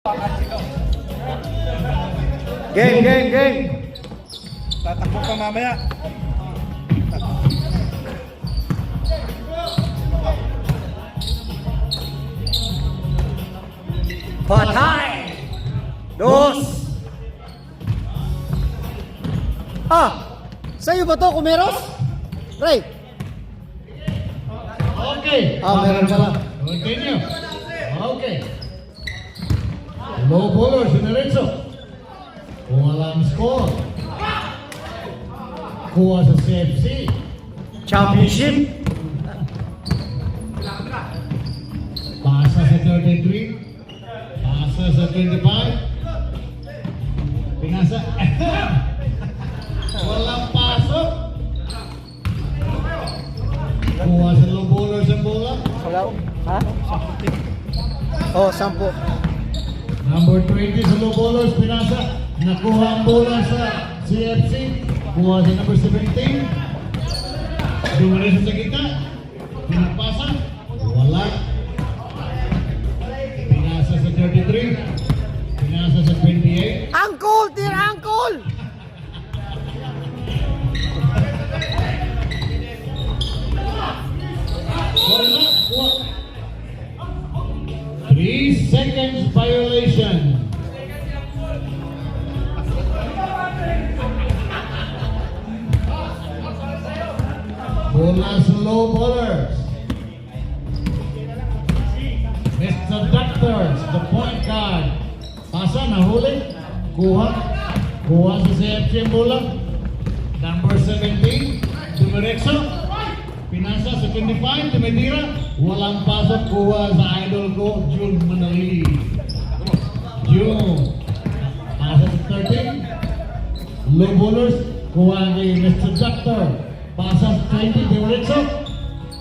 Game. Tatakbo pa mamaya. Patay! Dos! Sa'yo ba to, Kumeros? Ray? Okay. Meron pala. Continue. Okay. Low bowlers in the red zone. Walang score. Kuha sa CFC. Championship? Pasa sa 33. Pasa sa 25. Pinasa. Walang pasok. Kuha sa low bowlers ang bola. Wala. Ha? Oh, 10. Number 20 sa low bowlers, pinasa. Nakuha ang bola sa CFC. Kuha sa number 17. Dumalis sa gitna. Pinapasa. Wala. Pinasa sa 33. Pinasa sa 28. Uncle! Dear Uncle! Wala. 3 seconds violation. Bola sa low bowlers. Mr. Doctors, the point guard. Pasa, nahuli. Kuha. Kuha sa CFC ang bola. Number 17, dumiretso. Pinasa sa 25, tumitira. Walang pasok. Kuha sa idol ko, June Manali. June. Pasa sa 13. Low bowlers. Kuha kay Mr. Doctor. Pasa sa 20, dumiretso.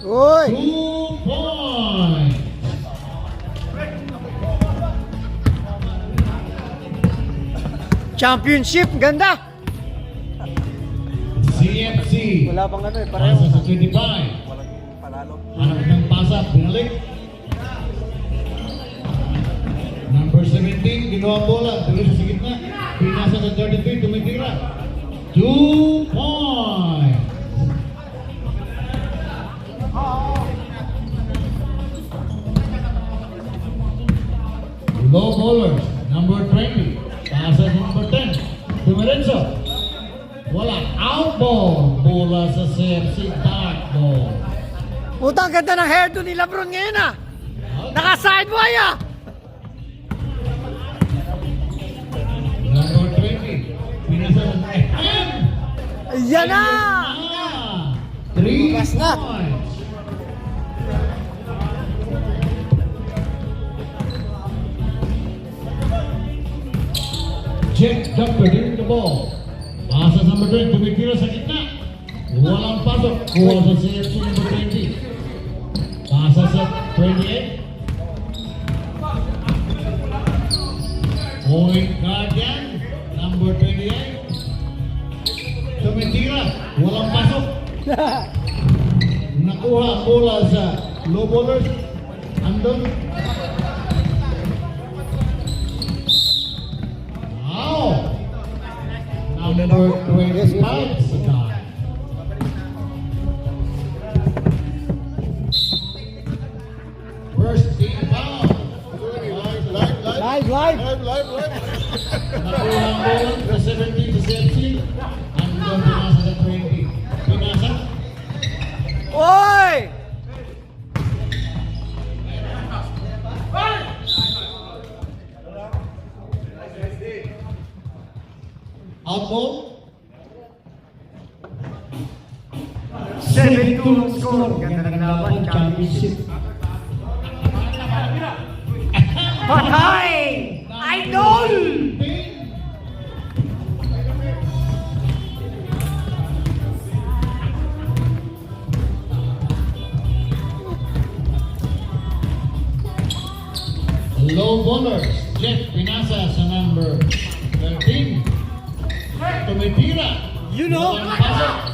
Uy! 2 points. Championship! Ganda! CFC. Wala pang ano eh, Pasa sa 25. Hanap ng pasa, binalik. Number 17, ginawa bola, tuloy sa gitna. Pinasa sa 33, tumitira. 2 points. Low bowlers, number 20. Pasa sa number 10. Dumiretso. Wala. Out ball. Bola sa CFC. Back ball. Putang ganda ng hairdo ni Lebron ngayon ah! Naka-sideway ah! Number 20. Pinasa sa 10. Ayan na! 3 Bukas na. points. Jeff Doctor getting the ball. Pasa sa number 20. Tumitira sa gitna. Walang pasok. Kuha sa CFC number 20. Pasa sa 28. Point guard yan. Number 28. Tumitira. Walang pasok. Nakuha ang bola sa low bowlers. Andon. Wow! Number 25 sa guy. First team foul. Live! Nakuha ang bola sa 17 sa CFC. Andon pinasa sa 20. Pinasa. Oy! Out ball. 7-2 ang score. Ganda ng laban, championship. Patay! Idol! Low bowlers. Jeff Pinasa sa number 13. Tumitira. You know? Walang pasok.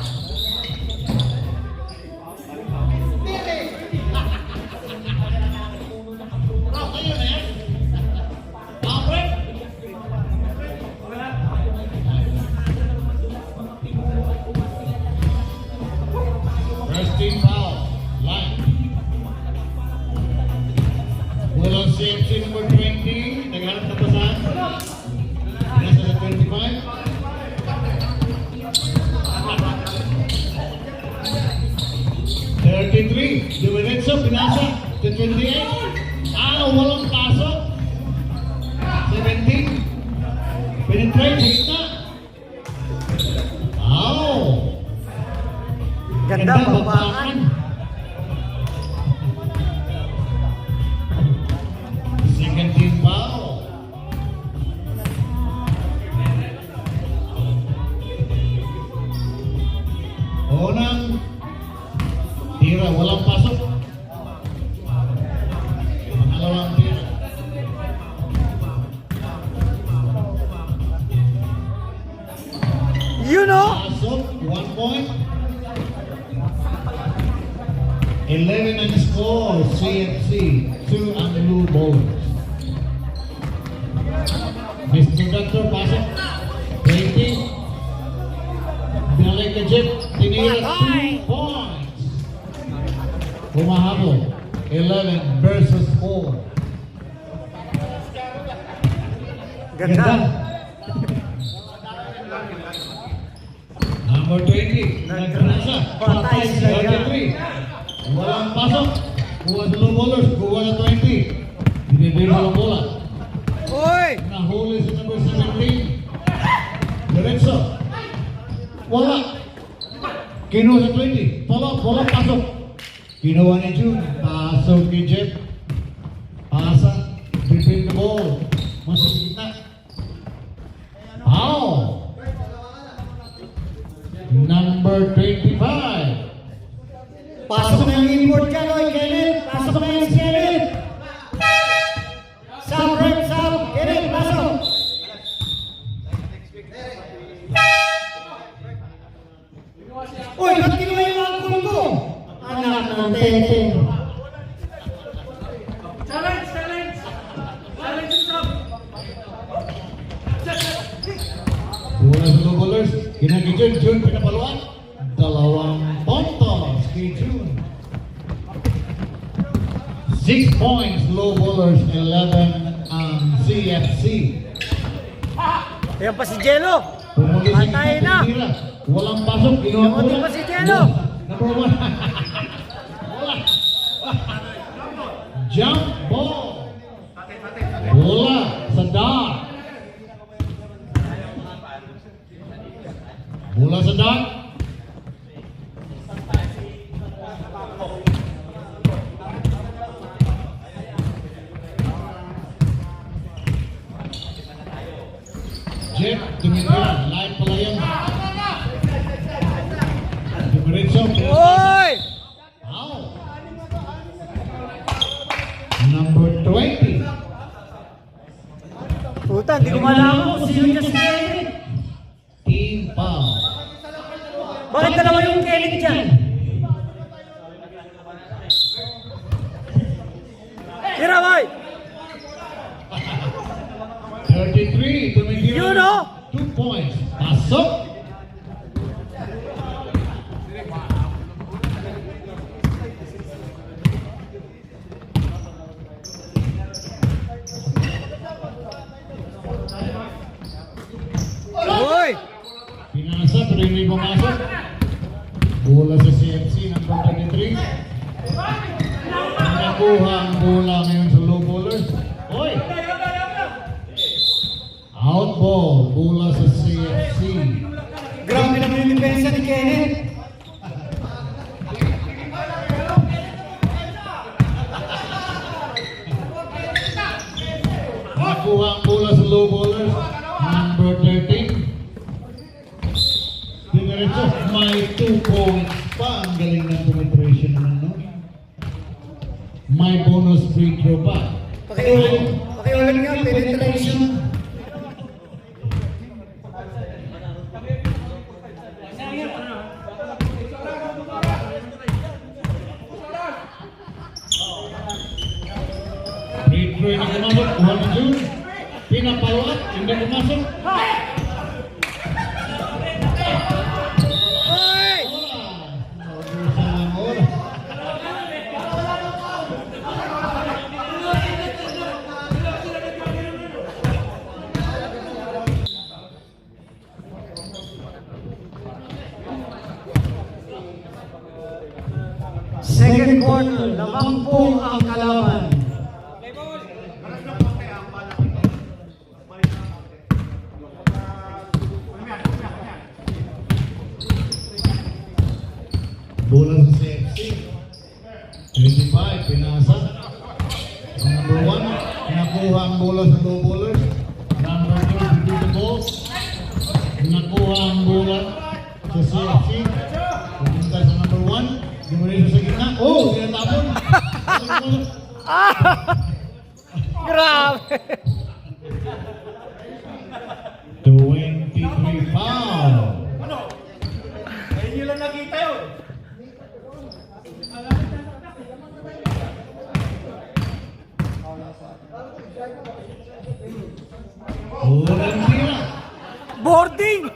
Penetrate sa gitna. Wow! Ganda, babakan. Second team foul. Unang tira, walang pasok. Pangalawang tira. You know? Pasok, 1 point. 11 ang score, CFC, 2 ang blue bowlers. Mr. Doctor, pasok. 20. Binalik ka Jeff, tinira 2 points. Humahabol, 11 versus 4. Ganda. Number 20, nagkanasa, Patay sila dyan. 33. Walang pasok, kuha sa blue bowlers, kuha na 20. Binibigay mo bola. Uy! Nahuli sa number 17. Diretso. Wala. Kinuha sa 20. Wala pasok. Kinuha ni June. Pasok ni Jeff. Pasa. Between the ball. Masuk sa gitna. Foul. Number 25. Pasok na yung import dyan, oy, Kenneth. Pasok na yung Kenneth. Sub, right, sub. Kenneth, pasok. Uy, ba't kinuha yung angkol ko? Anak ng tete. Bola sa blue bowlers. Kinagijun. June pinapaluan. 2 puntos kay June. 6 points, low bowlers, 11 ang CFC. Ayan pa si Jello. Pumuli sa Patay gitna, na. tinira. Walang pasok, kinuha Dumating bola. pa si Jello. Number 1. Bola. Jump ball. Bola sa dot. Bola sa dot. Jeff, tumitira. Live pala yan. Dumiretso. Uy! Foul. Number 20. Puta, hindi ko malaman kung sino dyan si Kenneth. Team foul. Bakit dalawa yung Kenneth dyan? Tira, boy! 33. Tumitira. You know? 2 points. Pasok. Uy! Pinasa pero hindi pumasok. Bola sa CFC number 33. Nakuha ang bola ngayon sa low bowlers. Oy! Out ball. Bola sa CFC. Grabe naman yung depensa ni Kenneth. Nakuha ang bola sa low bowlers. Number 13. Dinerecho, may 2 points pa. Ang galing ng penetration naman, no? May bonus free throw pa. Pakiulit nga, penetration. Free throw hindi kumasok. Kuha ni June. Pinapaluat. Hindi kumasok. Uy! Bola. Naubusan ang oras. Second quarter, 10 ang kalaban. Nakuha ang bola sa CFC. Pumunta sa number 1. Dumiretso sa gitna. Oh, tinatapon. Grabe. 23 foul. Ayun yung lang nakita yun. Unang tira. Boarding.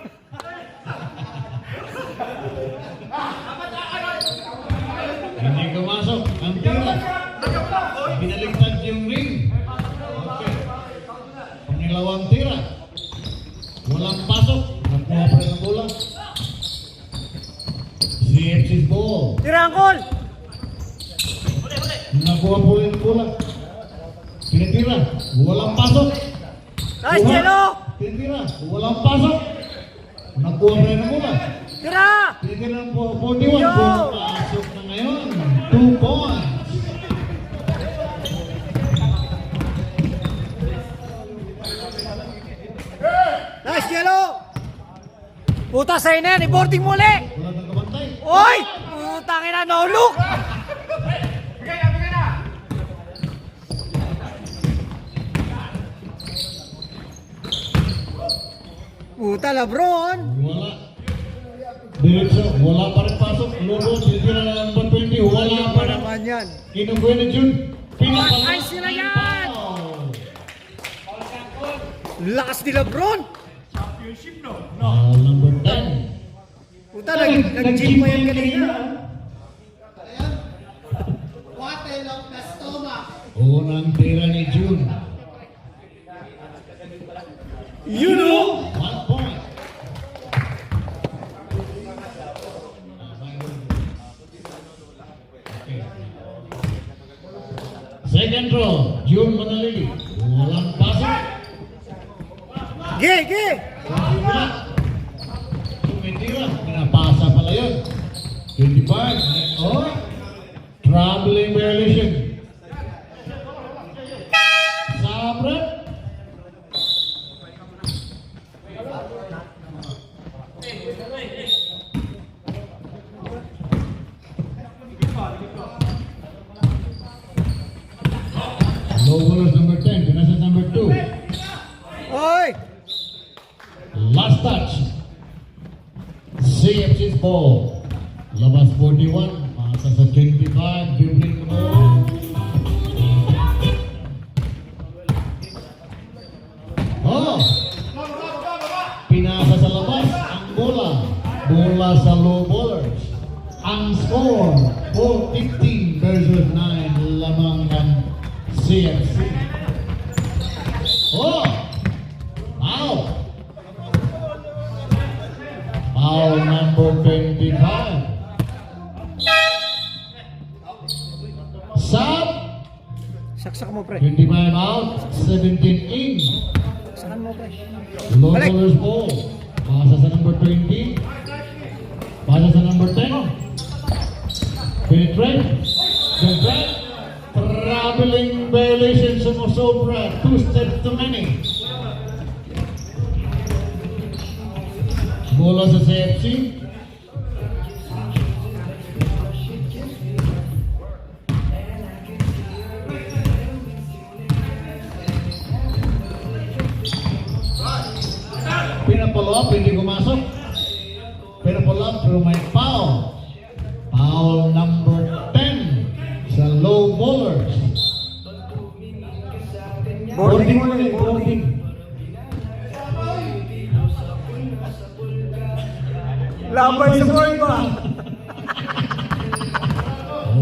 Hindi kumasok ang tira. Binaligtad yung ring. Okay. Pangalawang tira. Walang pasok. Nakuha pa rin ang bola. CFC's ball. Tirangkol. Nakuha po rin ang bola. Pinitira. Walang pasok. Nice, Jello. Pinitira. Walang pasok. Nakuha pa rin ang bola. Tira. Pinitira ng 41. Yo! Pasok na ngayon. 2 points. Nice, Jello. Puta sa ina, i-boarding mo ulit. Wala nang kabantay. Oy! Putang ina, no look. Puta, Lebron. Wala. Diretso. Wala pa rin pasok. Lobo. Pinitira na ng 120. Wala pa rin. Naman yan. Kinukuha na Jun. Pinapala. Ay, sila yan! Foul. Lakas ni Lebron. Foul number 10. Puta, nag-gym pa yan kanina. Unang tira ni Jun. You know. 1 point. Okay. Second row, Jun Manalili. Walang pasok. Ge, ge. Wala. Tumitira. Pinapasa pala yun. 25. Oh. Traveling violation. Sabra. Low ballers number 10. Pinasa number 2. Oy. Last touch. CFC's ball. Labas 41. Pasa sa 25. Dribbling the ball. Oh! Pinasa sa labas ang bola. Bola sa low ballers. Ang score 4-15 versus 9 lamang ng CFC. Oh! Foul! Foul number 25. Sub! Saksak mo, pre. 25 out, 17 in. Saksakan mo, pre. Low Balik. ballers ball. Pasa sa number 20. Pasa sa number 10. Penetrate. Penetrate. Traveling violation sumusobra. 2 steps too many. Bola sa CFC. Pinapalo up, hindi pumasok. Pinapalo up, pero may foul. Foul number 10 sa low ballers. Boarding mo ulit, boarding. Labay sa board ba?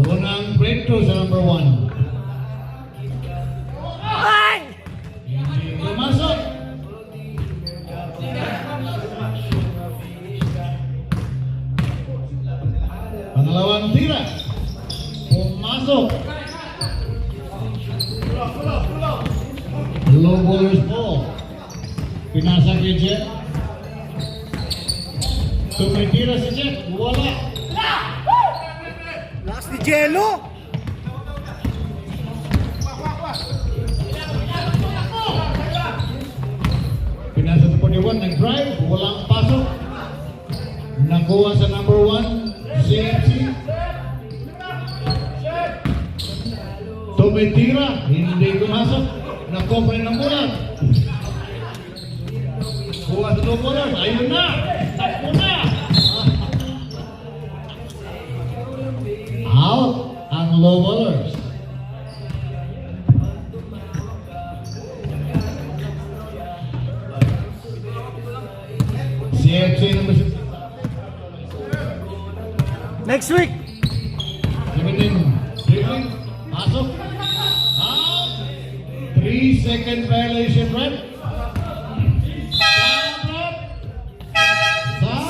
Unang breakthrough sa number 1. Ay! Hindi pumasok. Pangalawang tira. Pumasok. Low ballers ball. Pinasa kay Jet. Tumitira si Jet. Wala. Lakas ni Jello. Pinasa sa 41. Nag-drive. Walang pasok. Nakuha sa number 1, CFC. Tumitira, hindi kumasok. Nakuha ng mulat. Kuha sa low ballers, ayun na! Takbo na! Out ang low ballers. CFC number 6. Next week. 17. Dribbling. Pasok. Out. 3-second violation, right?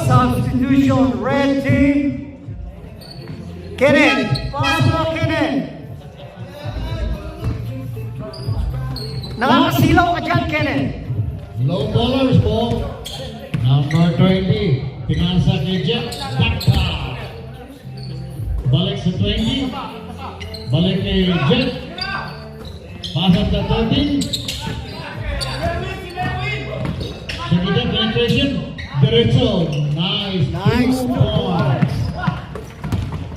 Substitution, red team. Kenneth. Pasok, Kenneth. Nakakasilaw ka dyan, Kenneth. Low ballers ball. Number 20. Pinansa kay Jeff. Dakta. Balik sa 20. Balik kay Jeff. Pasok sa 13. Sige Jeff, penetration. Diretso. Nice. Nice. 2 points.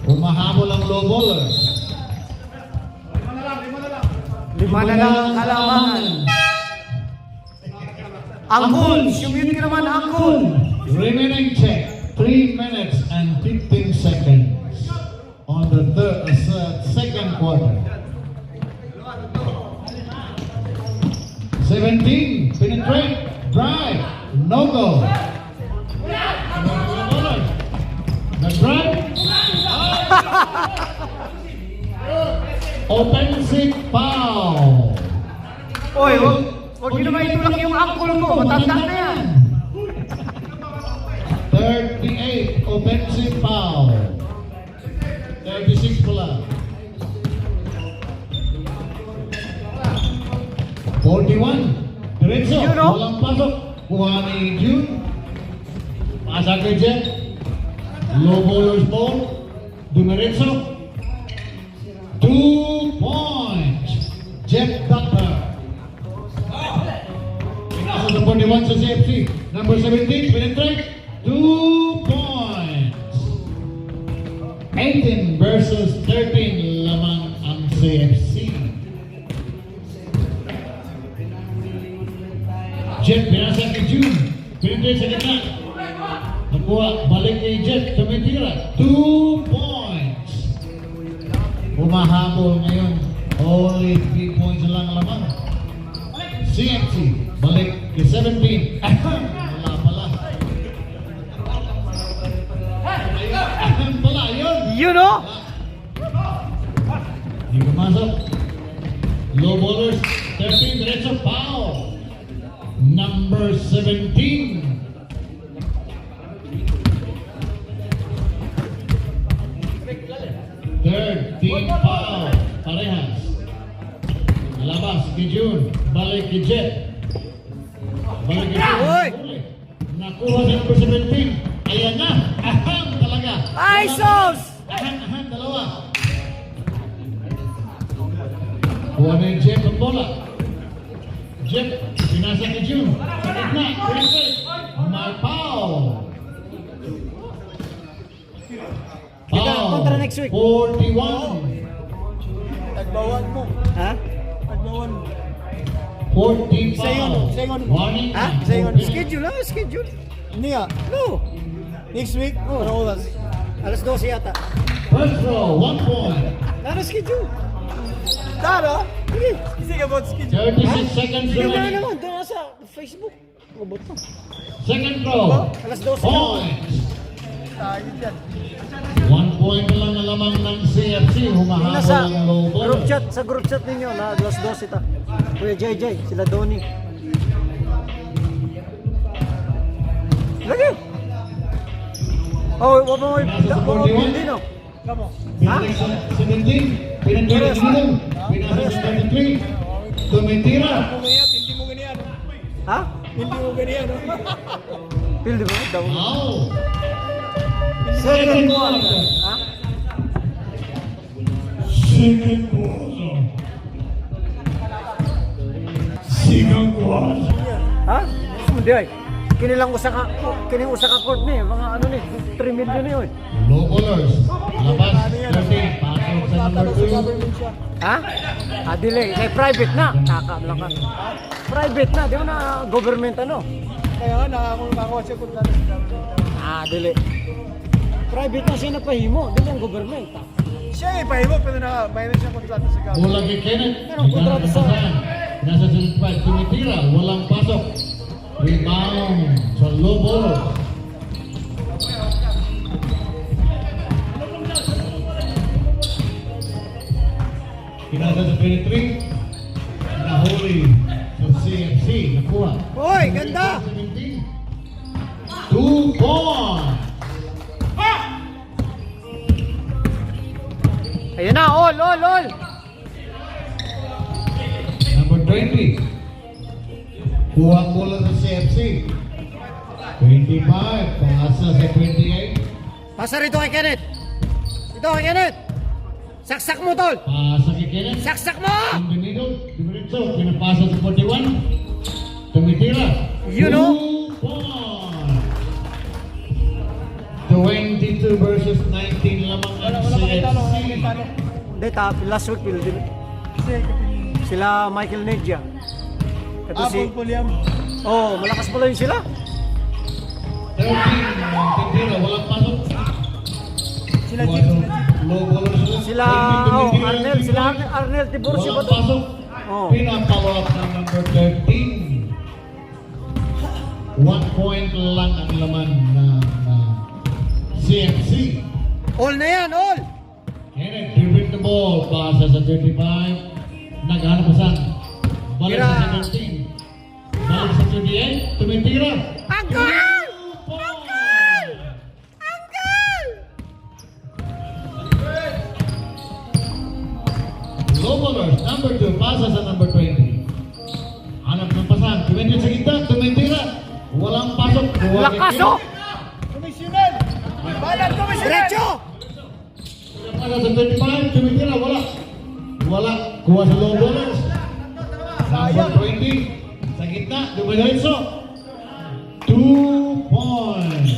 Umahabol ang low ballers. Lima na lang ang kalamangan. Angkol, sumute ka naman, Angkol. Remaining check. 3 minutes and 15 seconds on the second quarter. 17, penetrate, drive, no go. The drive. Offensive foul. Oy, wag nyo naman itulak yung Angkol ko. Matanda na yan. 38, offensive foul. 36 pula. 41, diretso, Yun, no? walang pasok. Kuha ni June. Pasa kay Jeff. Low ballers ball. Dumiretso. 2 points. Jeff Doctor. Pinasa sa 41 sa CFC. Number 17, penetrate. 2 points. 18 versus 13 lamang ang CFC. Jeff, pinasa kay June. Penetrate sa gitna. Nakuha, balik kay Jeff. Tumitira. 2 points. Humahabol ngayon. Only 3 points lang ang laman. CFC, balik kay 17. Wala pala. Ayun pala, ayun. You know? Hindi pumasok. Low ballers, 13, diretso, foul. Number 17. Third team foul. Parehas. Labas kay June. Balik kay Jet. Balik kay Oy! June. Nakuha sa number 17. Ayan na. Aham talaga. Ay, sos! Aham, dalawa. Kuha na yung Jet ang bola. Jet, pinasa kay June. Sa gitna. May foul. Kita kontra next week. 41. Tagbawan mo. Ha? Tagbawan mo. 14 Sayon, foul. sayon. Warning. Ha? Sayon. Schedule, ha? Schedule. Hindi nga. No. Next week, ano oras? Alas 12 yata. First row, 1 point. Nara schedule. Tara? Sige. Sige ka boss. 36 seconds Sige na remaining. naman. Doon na sa Facebook. Robot mo. Second row. Alas 12 na. Points. Tayo dyan. 1 point na lang na lamang ng CFC. Yung Humahabol nasa ang low ball. group chat, sa group chat ninyo na alas 12 ita. Kuya JJ, sila Donnie. Lagi. Oh, wala mo hindi no. Kamo. Pinalik sa 17. Pinandira sa Nilong. Pinasa sa 23. Tumitira. Hindi mo ganyan. Ha? Hindi mo ganyan. Feel di ba? Daw. Wow. Second quarter. Ha? Second quarter. Second quarter. Ha? Hindi ay. Kinilang usa ka court ni, mga ano ni, 3 million ni oy. Low ballers. Labas. 13. Pasok sa number 2. Ha? Dili, kay private na. Nakakabla ka. Private na, di mo na government ano. Kaya nga, nakakuha siya kung sa government. Dili. Private na siya napahimo, dili ang government. Siya ipahimo, pero mayroon siya kontrata sa government. Bola kay Kenneth. Pero kontrata sa- Nagkakapasan. Nasa sunod pa. Tumitira. Walang pasok. Rebound sa low ballers. Kinasa sa 23. Nahuli sa CFC. Nakuha. Hoy, ganda! 17. 2 points. Ayun na, all. Number 20. Kuha ang bola sa CFC. 25. Pangasa sa 28. Pasa rito kay Kenneth. Ito kay Kenneth. Saksak mo, tol. Pasa kay Kenneth. Saksak mo! In the middle. Diretso. Pinapasa sa 41. Tumitira. You know? 2 points. 22 versus 19 lamang ang CFC. Hindi, last week pila din. Sila Michael Nedja. Ito si... Puliam. Oh, malakas pala yun sila. 13. Tumitira. Walang pasok. Sila Jeep. Low ballers. Sila, Arnel Tiburcio ba Walang to? pasok. Oh. Pinapower up ng number 13. 1 point lang ang laman ng CFC. All na yan, all! Kenneth, dribble the ball. Pasa sa 35. Naghanap pa saan. Balik Tira. sa 17. Balik sa 38. Tumitira. Angkol! Low ballers, number 2. Pasa sa number 20. Hanap ng pasan. Tumitira sa gitna. Tumitira. Walang pasok. Lakas, oh! Komisyoner! Balat komisyoner! Diretso! Pasa sa 25. Tumitira. Wala. Kuha sa low ballers. Number 20. Sa gitna. Dumiretso. 2 points.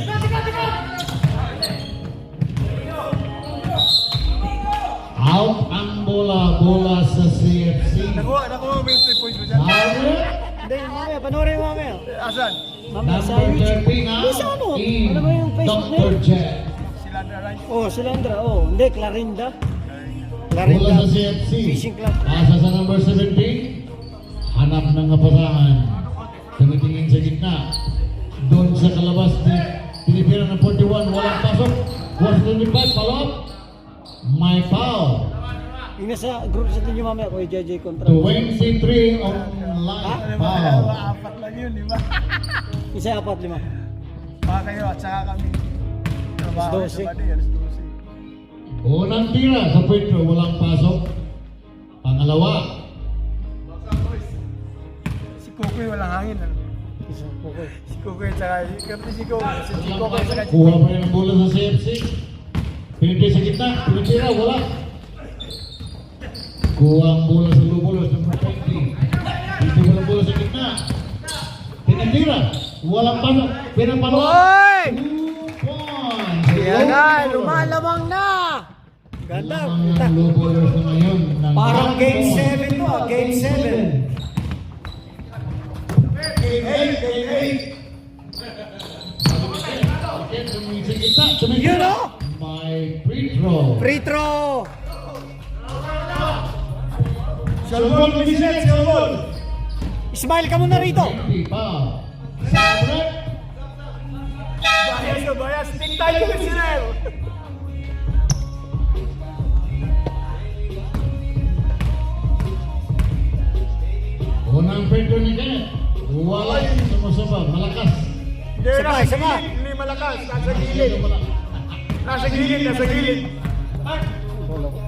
Out ang bola sa CFC. Nakuha mo yung 3 points mo dyan. Out. Hindi, mamaya, panoorin mo mamaya. Asan? Mamaya sa Number YouTube. 13 now Sa ano? in Ano ba yung Facebook Dr. name? Jet. Sila na rin. Oh, Silandra. Oh, hindi, Clarinda. Bola sa CFC. Fishing club. Pasa sa number 17. Hanap ng kapasahan. Tumitingin sa gitna. Doon sa kalabas. Tinipira ng 41. Walang pasok. Was 25. Follow up. My foul. Yung nasa group sa inyo mamaya, Kuya JJ Contra. 23 on line Alam mo, foul. apat lang yun, di ba? Isa, 4, 5. Baka kayo at saka kami. Trabaho Alas 12. sa Badi, alas 12. Unang tira sa Pedro. Walang pasok. Pangalawa. Si Kukoy walang hangin. Ano? Isa, okay. Si Kukoy at saka si Kukoy. Si Kukoy at saka Kuha pa rin ang bola sa CFC. Pinipili sa gitna. Pinitira. Wala. Kuha ang bola sa lubulos. Number 20. Pinipili ang bola sa gitna. Pinitira. Walang pasok. Pinapalo. Hoy! 2 points. Yan na, lumalamang na! Ganda, puta. Ang lubulos na ngayon. ng Parang game 1 7 to, game 7. Game 8. Game 8. You know? My free throw. Free throw! Salmon, Vicente, Salmon! Smile ka muna rito! 20 foul. Sabre. Bias na bias! Ting tayo komisyoner! Unang free throw ni Kenneth. Wala sumusubag. Malakas. Hindi, Sabay, nasa sabay. gilid. Hindi malakas. Nasa gilid. Nasa gilid, nasa gilid.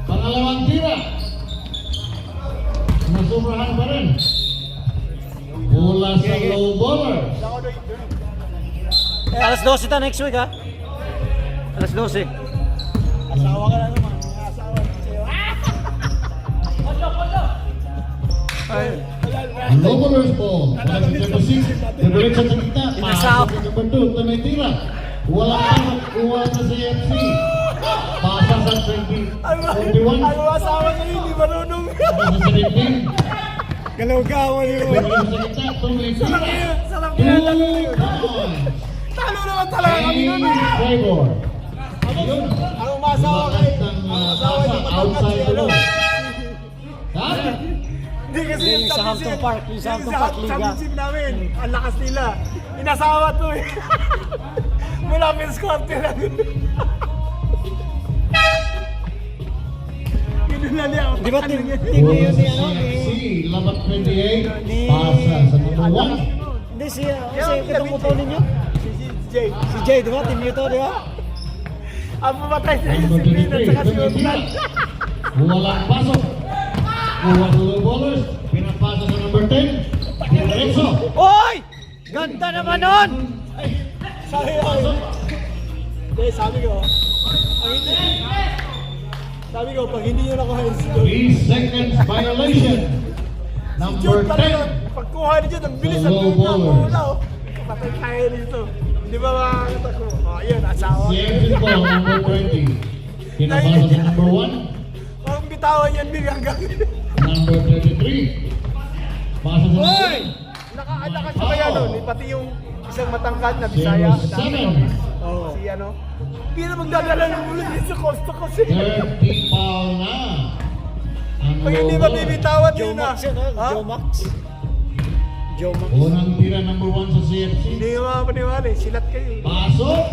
Pangalawang tira. Nasubrahan pa rin. Bola sa low baller. Alas 12 ta next week ha? Alas 12. Asawa ka na naman. Asawa na sa'yo. Low baller's ball. Wala sa 36. Diretso sa gitna. Nasa asawa. Number 2, tumitira. Walang pasok, kuha sa CFC. Pasa sa 41. Ano asawa niya hindi marunong. Pasa sa 17. Galaw-gawa niyo. Tumitira sa gitna, tumitira. Sarap 2 yan. points. Talo naman talaga kami nun. Trevor. Ayun. Ano umasawa kayo? Ang Asawa niya pasa matangkad outside si the ano. goal. Ha? Hindi kasi Yung yung sa Hampton Park, yung sa Hampton Park Liga. championship namin, ang lakas nila. Inasawa to eh. Mula pa yung squad nila. Ginulan niya ako. Di ba team niyo yun ni ano? CFC, labat 28. Ni- Pasa sa number 1. Hindi si kitong mo ninyo. Si Jay. Si Jay, di ba? Team niyo to, di ba? Ang pumatay sa Number disiplina at 23, saka si tumitira. Otman. Walang pasok. Kuha sa low ballers. Pinapasa sa number 10. Diretso. Oy! Ganda naman nun! Sabi ko, hindi, sabi ko, ang hindi, sabi ko, pag hindi nyo nakuha yung si 3 seconds violation. Number Jude talaga, 10. pagkuha ni Jude, ang bilis The ang low Jude na ballers. muna, oh. Patay tayo dito. Di ba mga kata ko? Oh, yun, asawa. CFC ball, number 20. Pinapasa sa number 1. Ang bitawan yan, Big, hanggang. Number 33. Pasa sa number Hoy! Nakasabay ano, pati yung isang matangkad na Bisaya. 07. Oh. Si ano? Hindi na magdadala ng ulo dito sa costa kasi. 30 foul na. Ang Pag hindi low ba ballers. bibitawan Joe yun na? Max yun, Ha? Joe Max. Joe Max. Unang tira number 1 sa CFC. Hindi nga mapaniwala eh, silat kayo eh. Pasok.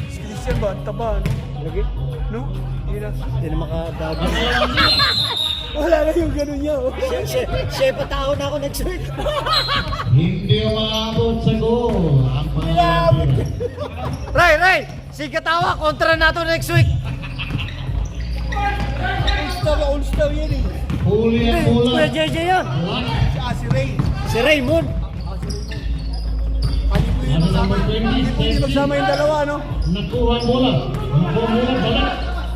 Si Christian ba? Ang taba, no? Lagi? No? Hindi na. Hindi na makadago. Wala na yung ganun niya, oh. Siya pa tao na ako next week. Hindi umabot sa goal. Ang pangalan nila. Ray! Si Katawa, kontra nato next week. All-star yan eh. Huli ang bola. Kuya JJ yan. What? Si Ray. Si Raymond. Ano number 20? Hindi po hindi magsama yung dalawa, no? Nakuha ang bola. Nakuha ang bola. Balik.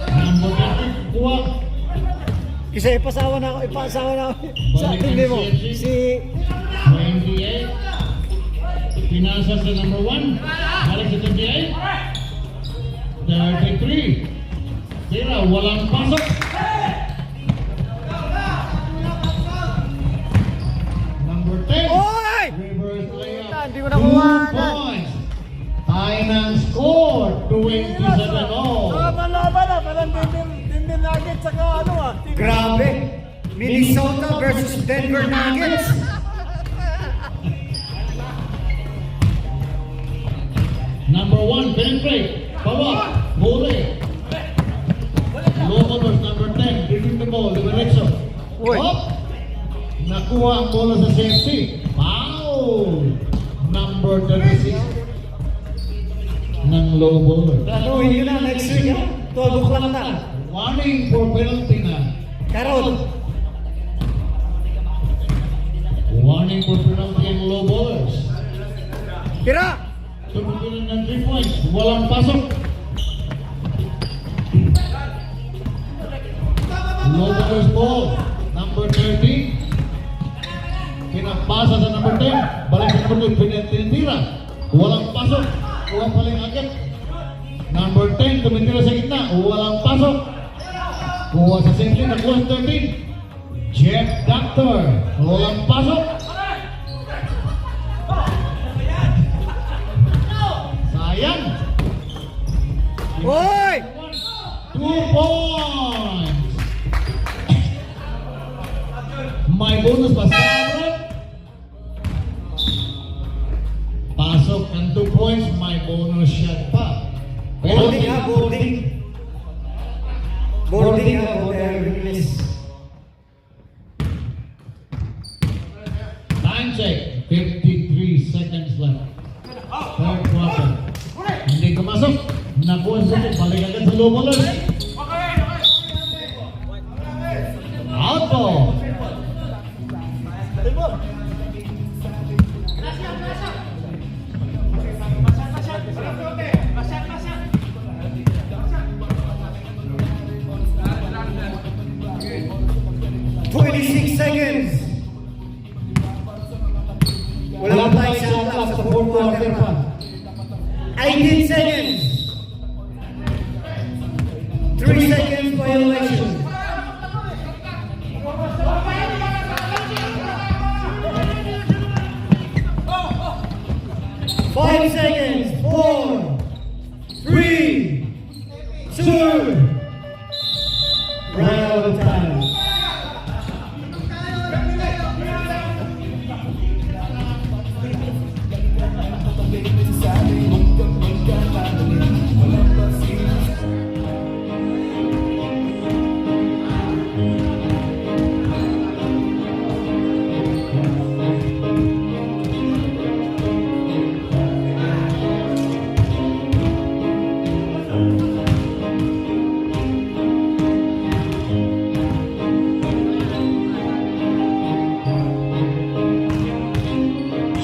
Number 20. Kuha. Kasi ipasawa na ako sa hindi mo. Si 28. Pinasa sa number 1. Balik sa 28. 33. Tira, walang pasok. Number 10. Oy! Reverse layup. Hindi ko nakuha 2 na. points. Tayo ng score. 27-0. Laban na, parang Denver Nuggets saka ano ah. Grabe. Minnesota versus Denver Nuggets. Number 1, penetrate. Bawak. Huli. Low ballers, number 10. Giving the ball. Diretso. Uy. Up. Nakuha ang bola sa safety. Foul. Number 36. Ng low baller. Planuhin nyo na next week. 12 o'clock na. Warning for penalty na. Karol. Warning for penalty ang low ballers. Tira! Tumutulan ng 3 points. Walang pasok. Low ballers ball. Number 30. Pinapasa sa number 10. Balik sa number 2. Pinatira. Walang pasok. Walang paling agad. Number 10. Tumitira sa gitna. Walang pasok. Kuha sa safety. Nakuha sa 13. Jeff Doctor. Walang pasok. Sayang. Oy! 2 points. May bonus pa sa harap. Pasok ang 2 points, may bonus shot pa. Boarding ha, boarding. Boarding ha, boarding. Time check. 53 seconds left. Third quarter. Hindi kumasok. Nakuha sa balik agad sa low ballers. Out ball. 26 seconds. Wala pa tayong shot clock sa fourth quarter pa. 18 seconds. 3 seconds violation. 5 seconds. 4, 3, 2. Right out of time.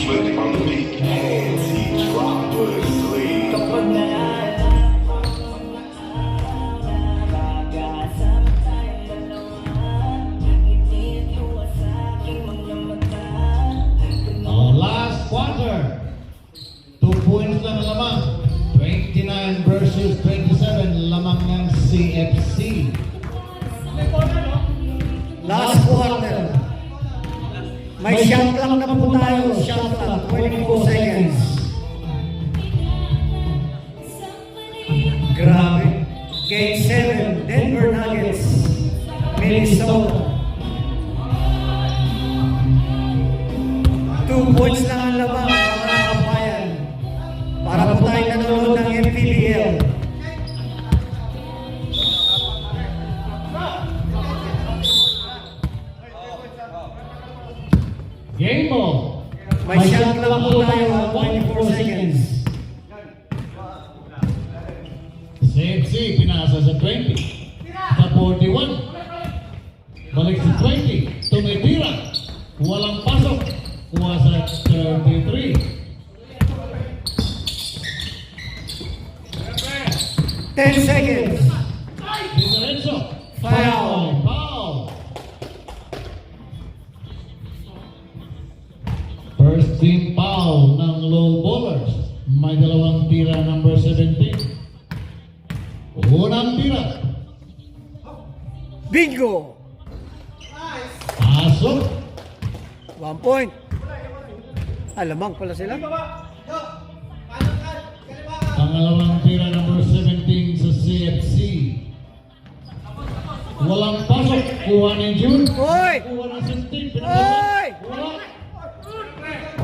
Flick from the beat, hands he drop with his sleeve. Last quarter. 2 points lang lamang. 29 versus 27 lamang ng CFC. Last quarter. May shot clock na po tayo. Shot clock. 24 seconds. Grabe. Game 7. Denver Nuggets. Minnesota. 2 points lang ang labang mga kabayan. Para po tayo nanonood ng MPBL. Game ball. May shot clock po tayo. 24 seconds. CFC pinasa sa 20. Sa 41. Balik sa 20. Tumitira. Walang pasok. Kuha sa 33. 10 seconds. Di Lorenzo. Foul. Foul. First team foul ng low ballers. May dalawang tira number 17. Unang tira. Bingo! Pasok. 1 point. Alamang pala sila. Pangalawang tira number 17 sa CFC. Walang pasok. Kuha ni June. Hoy! Kuha ng 17. Hoy! Wala.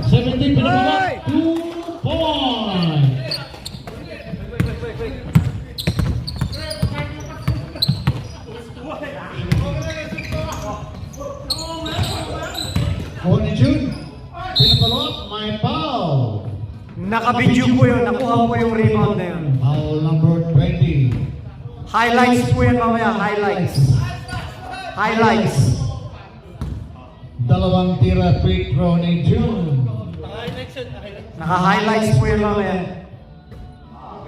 17 pinababa. Hoy! 2 points. Kuha ni June. Pinapalot. May foul. Nakabidyo po yun. Nakuha po yung rebound na yun. Foul number 20. Highlights po yan mamaya. Highlights. Highlights. Dalawang tira free throw ni June. Naka-highlights po yan mamaya.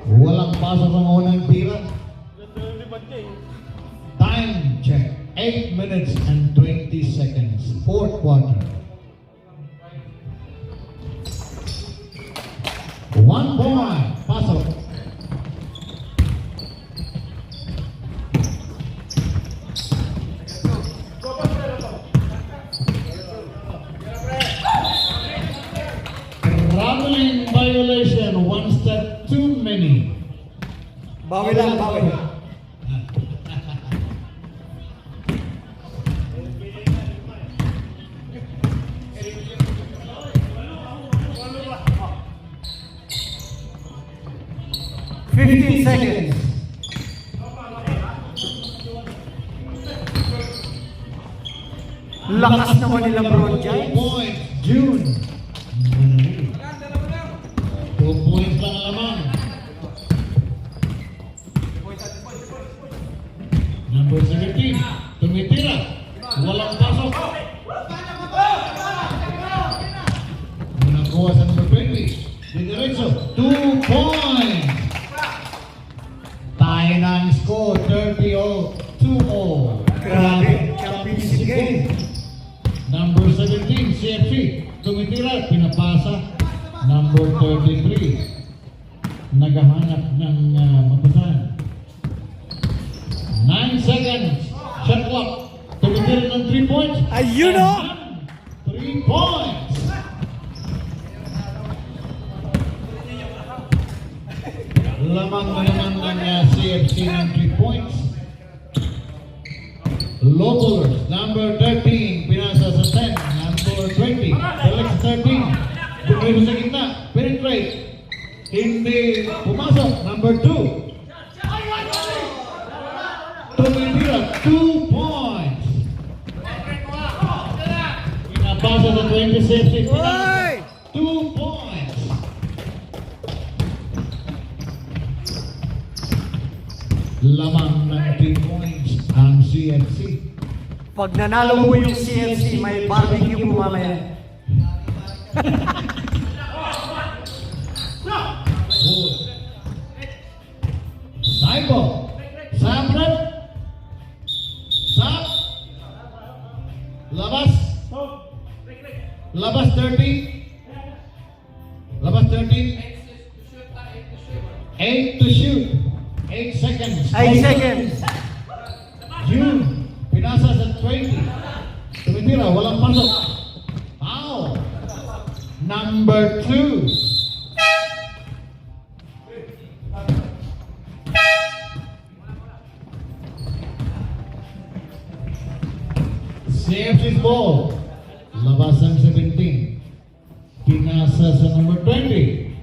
Walang pasok ang unang tira. Time check. 8 minutes and 20 seconds. Fourth quarter. 1 point. Pasok. Traveling violation. One step too many. Bawi lang, bawi. $15 seconds. Lakas naman ni LeBron 2 James. points. June. 2 points lang lamang. Number 17. Tumitira. Walang pasok. Nakuha sa number 20. Diretso. 2 points. Tayo na ang score. 30-2-0. Grabe, championship game. Tumitira, pinapasa. Number 33. Naghahanap ng mapasahan. 9 seconds. Shot clock. Tumitira ng 3 points. Ayun o! 3 points. Lamang na naman ng CFC ng 3 points. Low bowlers, number 13, pinasa sa 10. Number 20, select sa 13. Bumili sa gitna, penetrate. Hindi pumasok. Number 2. Tumitira, 2 points. Pinapasa sa 20 safety. Oy! 2 points. Lamang ng 3 points ang CFC. Pag nanalo mo yung CFC, may barbecue mo mamaya. Saibo. Samrat. Sap. Labas. Labas 30. Labas 30. 8 to shoot. 8 seconds. 8 seconds. June. Pinasa sa 20. Tumitira. Walang pasok. Foul. Number 2. CFC's ball. Labasan 17. Pinasa sa number 20.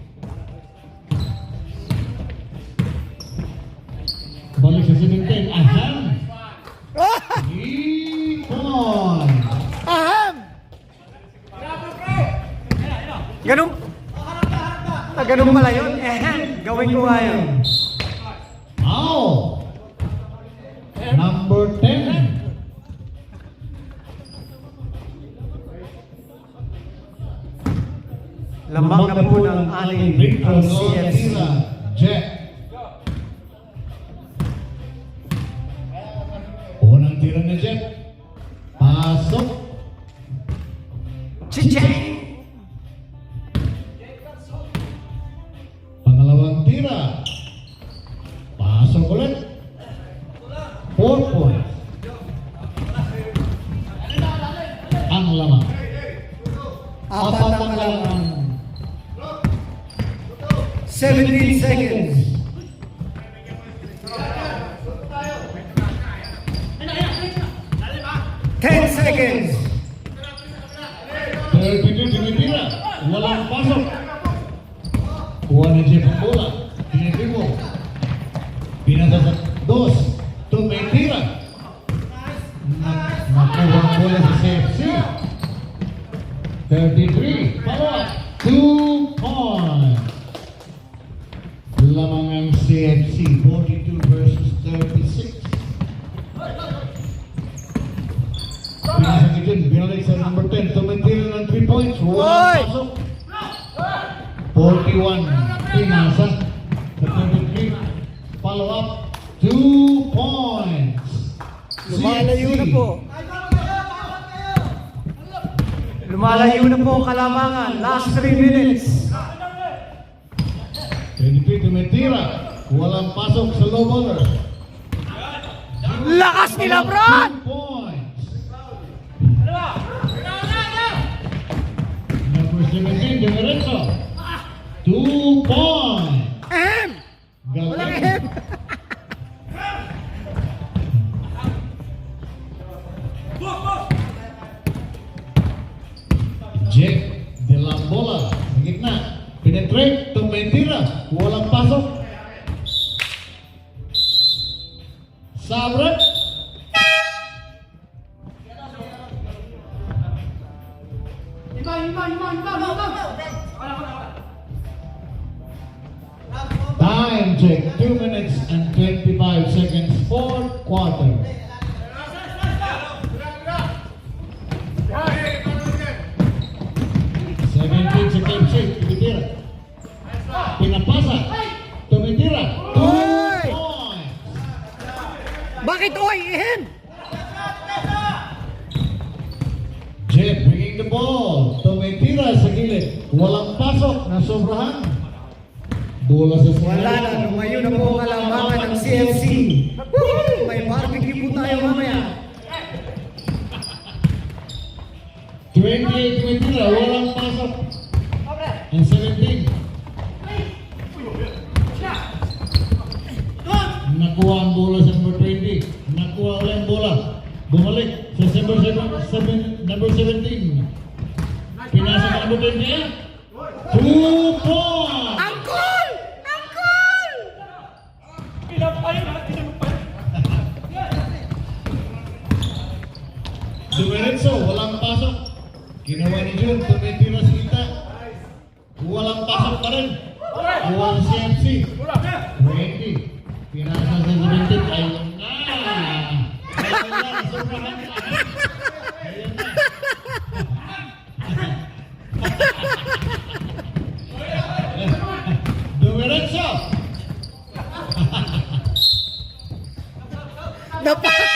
Balik sa 17. Aham. 3 points. Aham! Ganun. Ganun pala yun. Gawin ko nga yun. Foul. Number 10. Lamang na po ng aning Victor ang CFC. Tira. Jet. Unang tira ni Jet. Pasok. Chicheng! Pangalawang tira. Pasok ulit. 4 points. Ang lamang. Apat ang lamang. 17 seconds. Ten seconds. 32 tumitira. Walang pasok. Kuha ni Jeff ang bola. Tinitibo. Pinasa sa 2. Tumitira. Nakuha ang bola sa CFC. 33. Follow-up. 2 points. Lamang ang CFC. 42 versus 36. Pinasa ni Jun. Binalik sa number 10. Tumitira ng 3 points. Walang pasok. 41. Pinasa sa 23. Follow-up. 2 points. Lumalayo na po. Lumalayo na po ang kalamangan. Last 3 minutes. 23 tumitira. Walang pasok sa low bowler. Lakas ni Lebron! 2 points. Number 17, Dimerezo. 2 points. Ahem! Walang Galing. ahem! Jack de la bola. Sa gitna. Penetrate. Tumitira. Walang pasok. Sabret. Time check. 2 minutes and 25 seconds. 4th quarter. Sa KFC, tumitira. Pinapasa. Tumitira. 2 Oy! points. Bakit oy? Ahem! Jet bringing the ball. Tumitira sa gilid. Walang pasok na sobrahan. Bola sa Wala na, lumayo na po ang alambangan ng CFC. Woo! May barbecue po tayo mamaya. 28-20 na, walang pasok. Ang 17. Nakuha ang bola sa number 20. Nakuha ulit ang bola. Bumalik sa number 17. Pinasa ka number 20. 2 points! Angkol! Angkol! Dumiretso, walang pasok. Ginawa ni Jun, tumitira sa kita. Walang pasok pa rin. Kuha ang CMC. 20. Pinasa sa 17. Ayun na. Ayun na, sobrahan pa. Ayun na. Dumiretso. Napa! 22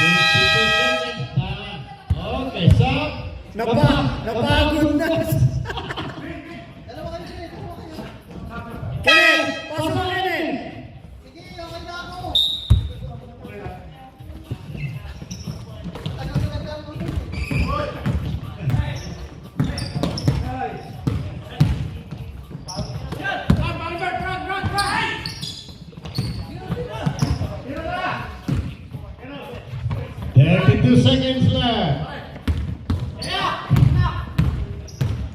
seconds. Okay, stop. Napagod na! Kenneth! Pasok mo, Kenneth! Seconds left.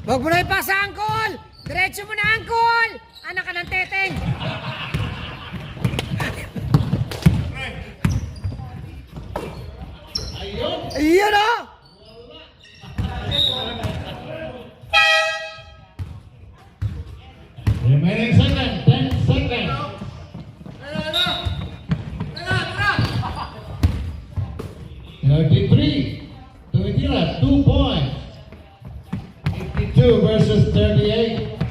Huwag mo na ipasa, Angkol! Diretso mo na, Angkol! Anak ka ng teteng! Iyan o! Remaining second, 10 seconds. Tumitira, 2 points. 52 versus 38.